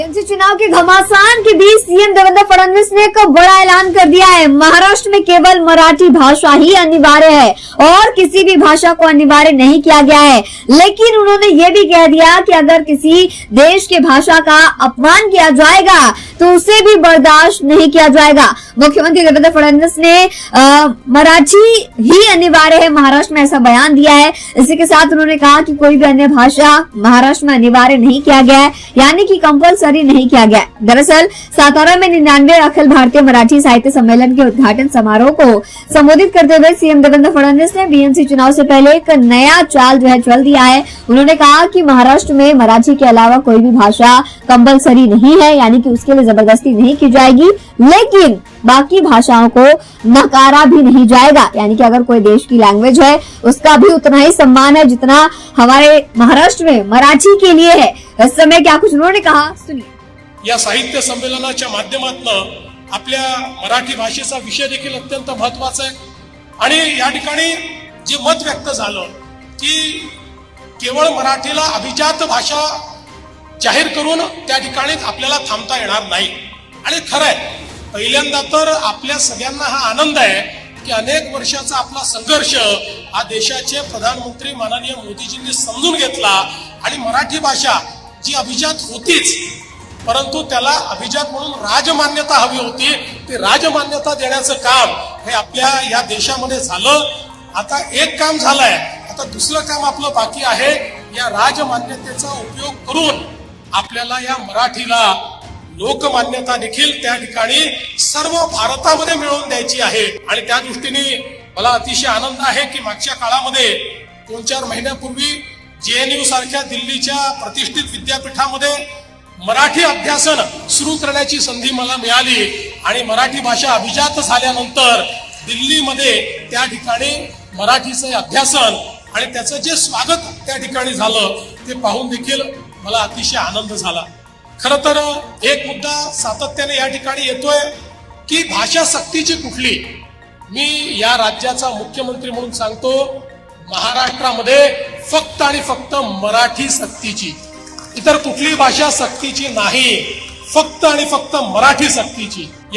BMC चुनाव के घमासान के beach CM Devendra Fadnavis ने एक बड़ा ऐलान कर दिया है। महाराष्ट्र में केवल मराठी भाषा ही अनिवार्य है और किसी भी भाषा को अनिवार्य नहीं किया गया है। लेकिन उन्होंने ये भी कह दिया कि अगर किसी देश के भाषा का अपमान किया जाएगा तो उसे भी बर्दाश्त नहीं किया जाएगा। मुख्यमंत्री देवेंद्र फडणवीस ने मराठी ही अनिवार्य है महाराष्ट्र में ऐसा बयान दिया है। इसी के साथ उन्होंने कहा कि कोई भी अन्य भाषा महाराष्ट्र में अनिवार्य नहीं किया गया है, यानी कि कंपलसरी नहीं किया गया। दरअसल सातारा में 99वें अखिल भारतीय मराठी साहित्य सम्मेलन के उद्घाटन समारोह को संबोधित करते हुए सीएम देवेंद्र फडणवीस ने बीएमसी चुनाव से पहले एक नया चाल चल दिया है। उन्होंने कहा कि महाराष्ट्र में मराठी के अलावा कोई भी भाषा कंपलसरी नहीं है, यानी कि उसके लिए जबरदस्ती नहीं की जाएगी, लेकिन बाकी भाषाओं को नकारा भी नहीं जाएगा। यानी कि अगर कोई देश की लैंग्वेज है उसका भी उतना ही सम्मान है जितना हमारे महाराष्ट्र में मराठी के लिए है। इस समय क्या कुछ उन्होंने कहा, सुनिए। या साहित्य संमेलनाच्या माध्यमातून आपल्या मराठी भाषेचा विषय देखील अत्यंत महत्वाचा आहे आणि या ठिकाणी जे मत व्यक्त झालं की केवळ मराठीला अभिजात भाषा जाहीर करून त्या ठिकाणी आपल्याला थांबता येणार नाही। आणि खरं आहे, पहिल्यांदा तर आपल्या सगळ्यांना हा आनंद आहे की अनेक वर्षाचा आपला संघर्ष हा देशाचे प्रधानमंत्री माननीय मोदीजींनी समजून घेतला आणि मराठी भाषा जी अभिजात होतीच, परंतु त्याला अभिजात म्हणून राजमान्यता हवी होती, ते राजमान्यता देण्याचं काम हे आपल्या या देशामध्ये झालं। आता एक काम झालंय, आता दुसरं काम आपलं बाकी आहे। या राजमान्यतेचा उपयोग करून आपल्याला या मराठीला लोकमान्यता देखील त्या ठिकाणी सर्व भारतामध्ये मिळवून द्यायची आहे। आणि त्या दृष्टीने मला अतिशय आनंद आहे की मागच्या काळामध्ये 2-4 महिन्यापूर्वी जेएनयू सारख्या दिल्लीच्या प्रतिष्ठित विद्यापीठामध्ये मराठी अभ्यासन सुरू करण्याची संधी मला मिळाली आणि मराठी भाषा अभिजात झाल्यानंतर दिल्लीमध्ये त्या ठिकाणी मराठीचे अभ्यासन आणि त्याचं जे स्वागत त्या ठिकाणी झालं ते पाहून देखील मला अतिशय आनंद झाला। खरं तर एक मुद्दा सातत्याने या ठिकाणी येतोय की भाषा सक्तीची कुठली। मी या राज्याचा मुख्यमंत्री म्हणून सांगतो, महाराष्ट्रामध्ये फक्त आणि फक्त मराठी सक्तीची, इतर कुठली भाषा सक्तीची नाही, फक्त आणि फक्त मराठी सक्तीची।